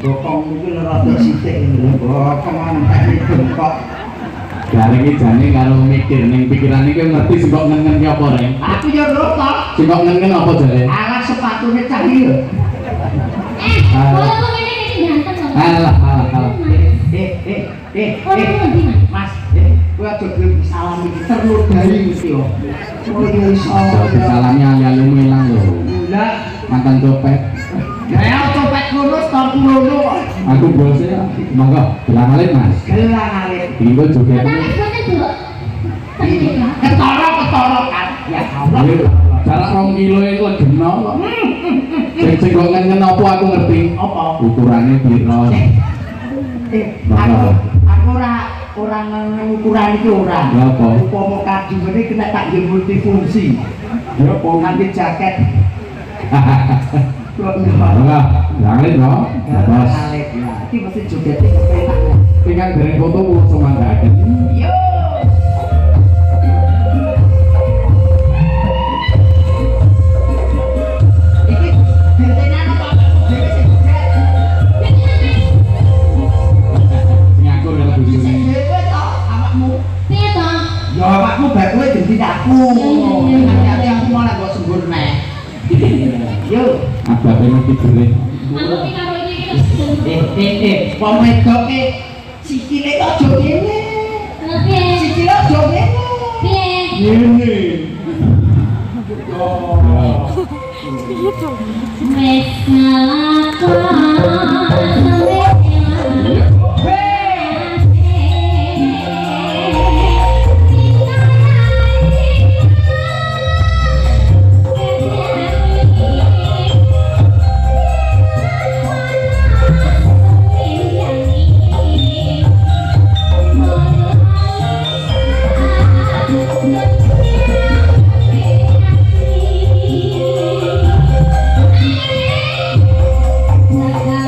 bokong itu rada sithik bokong antek bengkok. Gareng iki jane karo mikir ning pikiran iki ngerti sing kok ngen-ngen ki apa reng. Aku ya lho kok. Sing kok ngen-ngen apa jare? Alas sepatune cah iki lho. Kalau ngene ganteng loh. Alah. Mas, kowe aja gelem salam iki terlodai mesti yo. Oh iya iso. Salamnya alialumu ilang lho. Lah, Mantan copet. ya copet ngono stor ngono. Aku bosnya monggo gelang alit Mas. Gelang alit. Dinggo joget. Tapi boten, Bu. Ketara kan. Ya Allah. Jarak 2 kilo itu geno kok. Sing kok ngen-ngen apa aku ngerti. Apa? Ukurannya piro? Aku ora ngukuran iki ora. Lha apa? Upama kadungane kena tak nggih multifungsi. Ya apa Nganti jaket. Monggo, gelang alit no. Bos. Alit ya. Iki mesti jogete kepenak. Tinggal dereng foto langsung manggaken. Yo. Iki bentenan apa? Dhewe sing joget. Sing akur karo Sing bojone. dhewe to awakmu. Piye to? Ya awakmu bae kowe dadi aku. Hati-hati aku malah kok sembur neh. Yo. Abate mesti jerit. Aku iki karo iki Wong wedok e sikile kok aja ngene. Piye? Sikile aja ngene. Piye? Ngene. Wes ngalakon Naga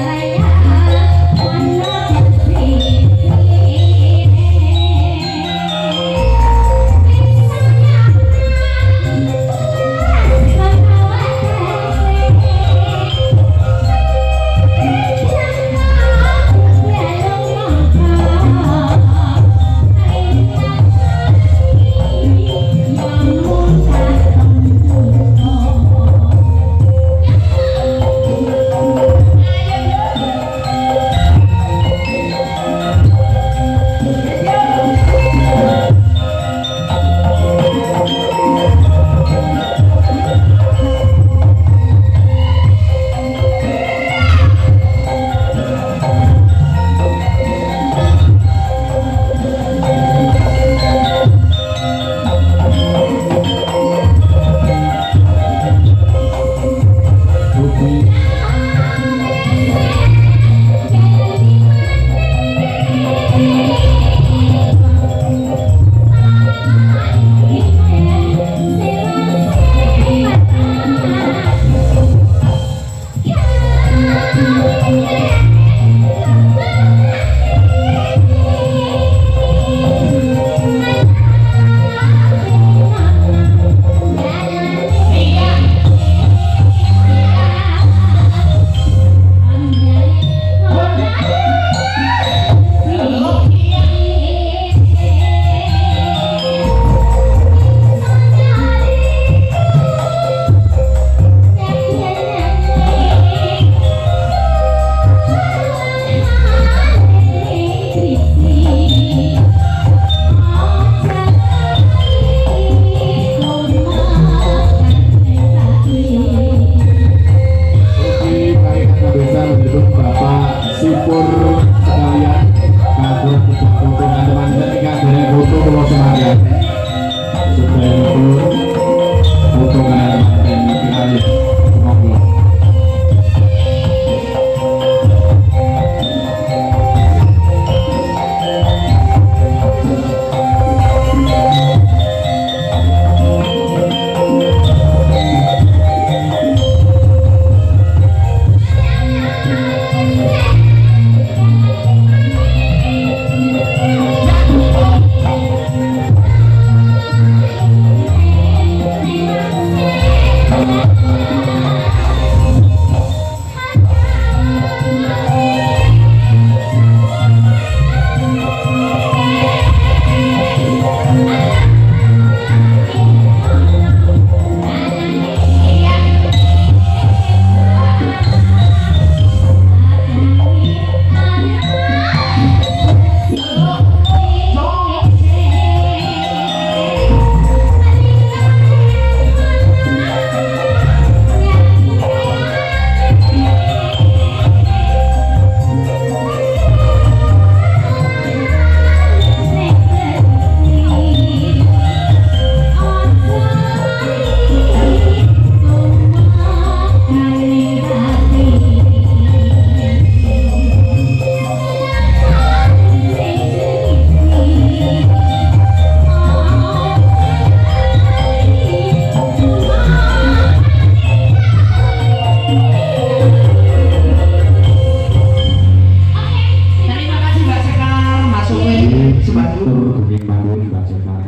Matur tur dening bangun Mbak Jepang.